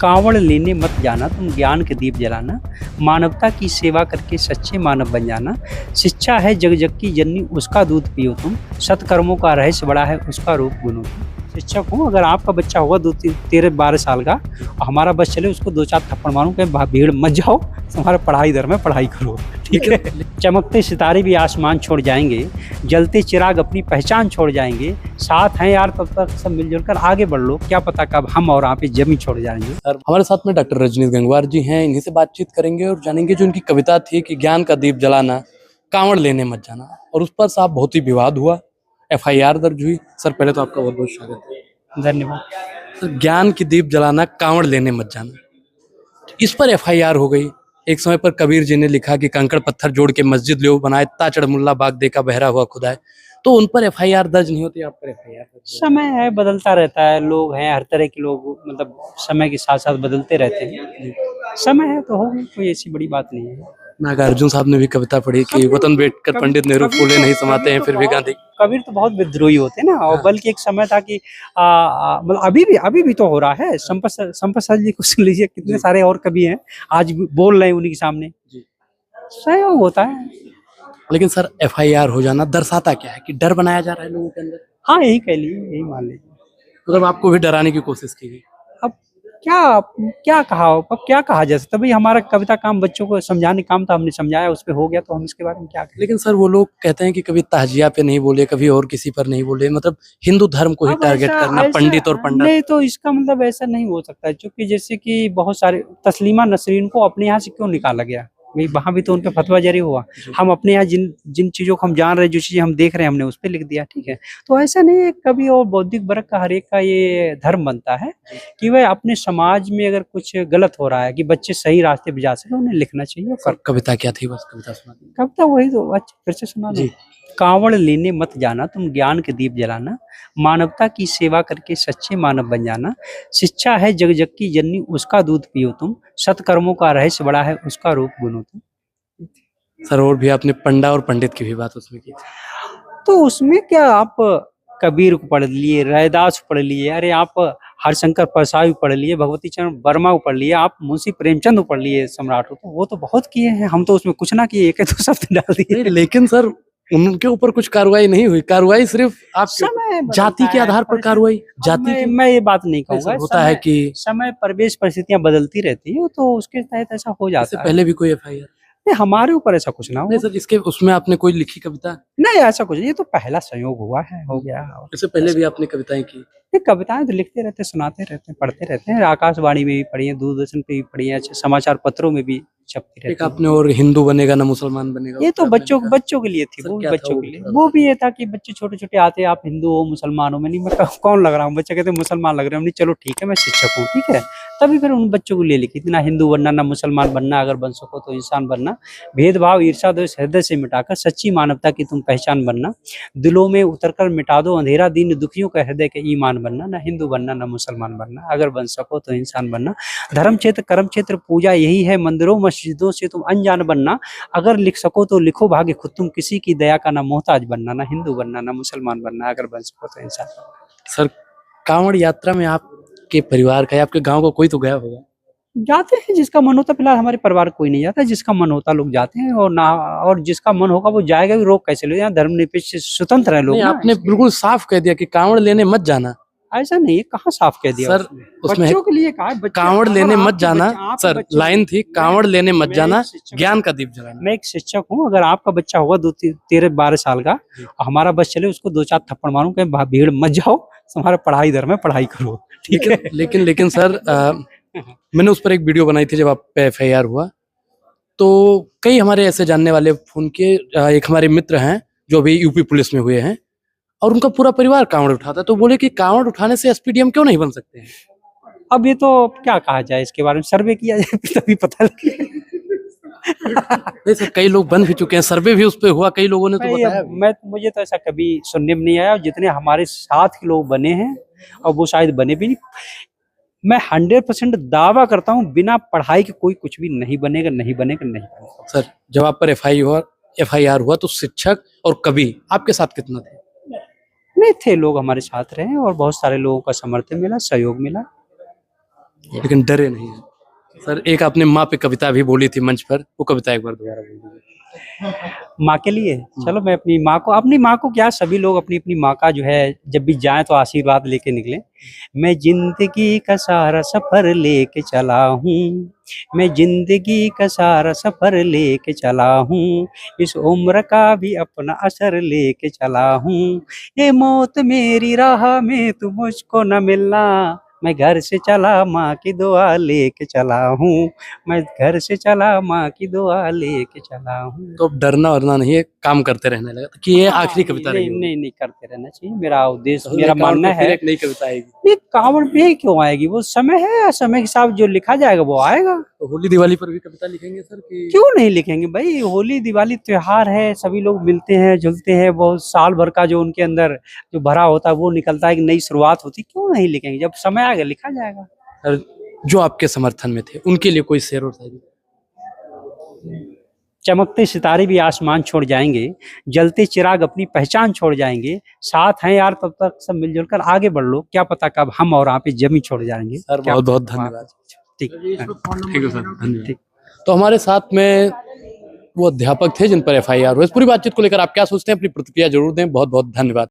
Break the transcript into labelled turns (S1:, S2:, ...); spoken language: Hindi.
S1: कांवड़ लेने मत जाना तुम ज्ञान के दीप जलाना, मानवता की सेवा करके सच्चे मानव बन जाना। शिक्षा है जग जग की जननी उसका दूध पियो तुम, सत्कर्मों का रहस्य बड़ा है उसका रूप गुनो तुम। शिक्षक हूँ, अगर आपका बच्चा होगा 13-12 साल का और हमारा बस चले उसको 2-4 थप्पड़ मारूं कि भीड़ मत जाओ, तुम्हारा पढ़ाई दर में पढ़ाई करो, ठीक है। चमकते सितारे भी आसमान छोड़ जाएंगे, जलते चिराग अपनी पहचान छोड़ जाएंगे, साथ हैं यार तब तक सब मिलजुल कर आगे बढ़ लो, क्या पता कब हम और आप जमीन छोड़ जाएंगे।
S2: हमारे साथ में डॉक्टर रजनीश गंगवार जी हैं, इन्हीं से बातचीत करेंगे और जानेंगे जो इनकी कविता थी कि ज्ञान का दीप जलाना, कांवड़ लेने मत जाना, और उस पर साहब बहुत ही विवाद हुआ, FIR दर्ज हुई। सर पहले तो आपका बहुत बहुत स्वागत है।
S1: धन्यवाद।
S2: सर, ज्ञान की दीप जलाना, कांवड़ लेने मत जाना, इस पर FIR हो गई। एक समय पर कबीर जी ने लिखा कि कंकड़ पत्थर जोड़ के मस्जिद लो बनाए, ताचड़ मुल्ला बाग देखा बहरा हुआ खुदा है, तो उन पर FIR दर्ज नहीं होती, आप पर FIR दर्ज है।
S1: समय है, बदलता रहता है, लोग हैं हर तरह के लोग, मतलब समय के साथ साथ बदलते रहते हैं। समय है तो होगी, कोई ऐसी बड़ी बात नहीं है।
S2: नागार्जुन साहब ने भी कविता पढ़ी कि वतन बैठकर पंडित नेहरू फूले नहीं समाते हैं, फिर भी गांधी।
S1: कबीर तो बहुत विद्रोही होते हैं ना, और बल्कि एक समय था कि मतलब अभी भी तो हो रहा है। संपत सर जी को सुन लीजिए, कितने सारे और कवि हैं आज भी बोल रहे हैं उन्हीं के सामने। सहयोग होता है।
S2: लेकिन सर, FIR हो जाना दर्शाता क्या है कि डर बनाया जा रहा है लोगों के अंदर।
S1: हाँ, यही कह लीजिए, यही मान लीजिए।
S2: मतलब आपको भी डराने की कोशिश की गई।
S1: अब क्या कहा, अब क्या कहा जा सकता है भाई, हमारा कविता काम बच्चों को समझाने काम था, हमने समझाया, उस पे हो गया, तो हम इसके बारे में क्या करें।
S2: लेकिन सर, वो लोग कहते हैं कि कभी ताजिया पे नहीं बोले, कभी और किसी पर नहीं बोले, मतलब हिंदू धर्म को ही
S1: अब
S2: टारगेट करना, पंडित और पंडित।
S1: नहीं, तो इसका मतलब ऐसा नहीं हो सकता है, क्योंकि जैसे कि बहुत सारे तस्लीमा नसरीन को अपने यहाँ से क्यों निकाला गया, भाई वहां भी तो उनका फतवा जारी हुआ। हम अपने यहाँ जिन जिन चीजों को हम जान रहे हैं, जो चीजें हम देख रहे हैं, हमने उस पर लिख दिया, ठीक है। तो ऐसा नहीं है, कवि और बौद्धिक वर्ग का हर एक का ये धर्म बनता है कि वह अपने समाज में अगर कुछ गलत हो रहा है कि बच्चे सही रास्ते पे जा सके, उन्हें लिखना चाहिए।
S2: सर, कविता क्या थी, बस कविता सुना दीजिए।
S1: कविता वही तो, अच्छा फिर से सुना दो। कांवड़ लेने मत जाना तुम ज्ञान के दीप जलाना, मानवता की सेवा करके सच्चे मानव बन जाना। शिक्षा है जग जग की जननी उसका दूध पियो तुम, सत्कर्मों का रहस्य बड़ा है उसका रूप गुनो तुम।
S2: सर, और भी आपने पंडा और पंडित की भी बात उसमें की थी।
S1: तो उसमें क्या, आप कबीर को पढ़ लिए, रैदास को पढ़ लिए, अरे आप हरिशंकर प्रसाद को पढ़ लिए, भगवती चरण वर्मा को पढ़ लिए, आप मुंशी प्रेमचंद को पढ़ लिए, सम्राट को, तो वो तो बहुत किए हैं, हम तो उसमें कुछ ना किए, एक दो शब्द डाल दिए।
S2: लेकिन सर, उनके ऊपर कुछ कार्रवाई नहीं हुई, कार्रवाई सिर्फ आपके
S1: समय
S2: जाति के आधार पर कार्रवाई, जाति
S1: मैं, मैं ये बात नहीं कहूंगा।
S2: होता है कि
S1: समय परिवेश परिस्थितियां बदलती रहती है, तो उसके तहत ऐसा हो
S2: इससे
S1: जाता है।
S2: पहले भी कोई FIR
S1: नहीं, हमारे ऊपर ऐसा कुछ ना
S2: नहीं
S1: हो।
S2: सर, इसके उसमें आपने कोई लिखी कविता?
S1: नहीं, ऐसा कुछ नहीं, ये तो पहला संयोग हुआ है, हो गया।
S2: इससे पहले भी आपने कविताएं की?
S1: नहीं, कविताएं तो लिखते रहते, सुनाते रहते हैं, पढ़ते रहते हैं, आकाशवाणी में भी पढ़ी है, दूरदर्शन पे भी पढ़ी है, अच्छा समाचार पत्रों में भी छपती रहती
S2: एक
S1: है।
S2: आपने और हिंदू बनेगा ना मुसलमान बनेगा,
S1: ये तो
S2: उसमें आपने लिखा।
S1: बच्चों के लिए थी,
S2: सर,
S1: वो भी
S2: क्या था
S1: बच्चों
S2: वो
S1: के लिए।
S2: थोड़ा
S1: वो भी ये था कि बच्चे छोटे छोटे आते, आप हिंदू हो मुसलमान हो, मैं नहीं, मैं कौन लग रहा हूँ, बच्चे कहते मुसलमान लग रहे हैं, हमने चलो ठीक है मैं शिक्षक हूँ, ठीक है। तभी फिर उन बच्चों को ले लिखी थी, ना हिंदू बनना ना मुसलमान बनना, अगर बन सको तो इंसान बनना, भेदभाव ईर्षा द्वेष हृदय से मिटाकर सच्ची मानवता की तुम पहचान बनना, दिलों में उतरकर मिटा दो अंधेरा दीन दुखियों का हृदय के ईमान बनना, ना हिंदू बनना ना मुसलमान बनना, अगर बन सको तो इंसान बनना, धर्म क्षेत्र कर्म क्षेत्र पूजा यही है, मंदिरों मस्जिदों से तुम अनजान बनना, अगर लिख सको तो लिखो भाग्य खुद तुम, किसी की दया का ना मोहताज बनना, ना हिंदू बनना ना मुसलमान बनना, अगर बन सको तो इंसान बनना।
S2: सर, कांवड़ यात्रा में आपके परिवार का या आपके गांव का कोई तो गया होगा?
S1: जाते हैं, जिसका मन होता, फिलहाल हमारे परिवार कोई नहीं जाता, जिसका मन होता लोग जाते हैं, और ना, और जिसका मन होगा वो जाएगा भी, रोक कैसे लो, यहाँ धर्मनिरपेक्ष स्वतंत्र है लोग
S2: नहीं,
S1: ना।
S2: आपने बिल्कुल साफ कह दिया कि कांवड़ लेने मत जाना।
S1: ऐसा नहीं है, कहाँ साफ कह दिया
S2: सर, उसमें
S1: बच्चों के लिए कहा है,
S2: कांवड़ लेने मत जाना। सर, लाइन थी कांवड़ लेने मत जाना, ज्ञान का दीप जलाना।
S1: मैं एक शिक्षक हूँ, अगर आपका बच्चा होगा 13-12 साल का और हमारा बस चले उसको 2-4 थप्पड़ मारूं कि भीड़ मत जाओ, तुम्हारा पढ़ाई दर में पढ़ाई करो, ठीक है।
S2: लेकिन सर, मैंने उस पर एक वीडियो बनाई थी जब आप पे FIR हुआ, तो कई हमारे ऐसे जानने वाले फोन के, एक हमारे मित्र हैं जो अभी UP पुलिस में हुए हैं, और उनका पूरा परिवार कांवड़ उठाता है, तो बोले कि कांवड़ उठाने से SPDM क्यों नहीं बन सकते हैं?
S1: अब ये तो क्या कहा जाए, इसके बारे में सर्वे किया जाए तभी पता लगे।
S2: नहीं सर, कई लोग बन भी चुके हैं, सर्वे भी उस पे हुआ, कई लोगों ने तो बताया भी।
S1: मुझे तो ऐसा कभी सुनने में नहीं आया, और जितने हमारे साथ के लोग बने हैं, और वो शायद बने भी नहीं, मैं 100% दावा करता हूँ, बिना पढ़ाई के कोई कुछ भी नहीं बनेगा, नहीं बनेगा, नहीं बनेगा।
S2: सर, जब आप पर FIR हुआ तो शिक्षक और कवि आपके साथ कितना थे?
S1: नहीं थे, लोग हमारे साथ रहे और बहुत सारे लोगों का समर्थन मिला, सहयोग मिला।
S2: लेकिन डरे नहीं हैं। सर एक आपने माँ पे कविता भी बोली थी मंच पर, वो कविता एक बार दोबारा बोल दीजिए।
S1: माँ के लिए चलो, मैं अपनी माँ को क्या, सभी लोग अपनी अपनी माँ का जो है जब भी जाएं तो आशीर्वाद लेके निकलें। मैं जिंदगी का सारा सफर लेके चला हूँ, मैं जिंदगी का सारा सफर लेके चला हूँ, इस उम्र का भी अपना असर लेके चला हूँ। ये मौत मेरी राह में तू मुझको न मिलना, मैं घर से चला माँ की दुआ लेके चला हूँ, मैं घर से चला माँ की दुआ लेके चला हूँ।
S2: तो अब डरना वरना नहीं है, काम करते रहने लगा कि ये
S1: हाँ,
S2: आखिरी कविता
S1: नहीं
S2: रही होगी।
S1: नहीं नहीं करते रहना चाहिए, मेरा उद्देश्य,
S2: तो
S1: मेरा
S2: अकाउंट
S1: मानना
S2: पे फिर
S1: है।
S2: एक नई कविता आएगी।
S1: नहीं, कांवड़ पे क्यों आएगी, वो समय है, समय के हिसाब जो लिखा जाएगा वो आएगा।
S2: तो होली दिवाली पर भी कविता लिखेंगे सर कि
S1: क्यों नहीं लिखेंगे भाई, होली दिवाली त्योहार है, सभी लोग मिलते हैं जुलते हैं, बहुत साल भर का जो उनके अंदर जो भरा होता है वो निकलता है, एक नई शुरुआत होती है, क्यों नहीं लिखेंगे, जब समय आएगा लिखा जाएगा।
S2: सर जो आपके समर्थन में थे उनके लिए कोई शेर और शायरी?
S1: चमकते सितारे भी आसमान छोड़ जाएंगे, जलते चिराग अपनी पहचान छोड़ जाएंगे, साथ हैं यार तब तक सब मिलजुल कर आगे बढ़ लो, क्या पता कब हम और आप जमी छोड़ जाएंगे।
S2: सर
S1: क्या
S2: बहुत बहुत
S1: पता।
S2: धन्यवाद।
S1: ठीक।
S2: ठीक है सर, धन्यवाद।
S1: ठीक।
S2: तो हमारे साथ में वो अध्यापक थे जिन पर एफआईआर हुआ। इस पूरी बातचीत को लेकर आप क्या सोचते हैं, अपनी प्रतिक्रिया जरूर दें। बहुत बहुत धन्यवाद।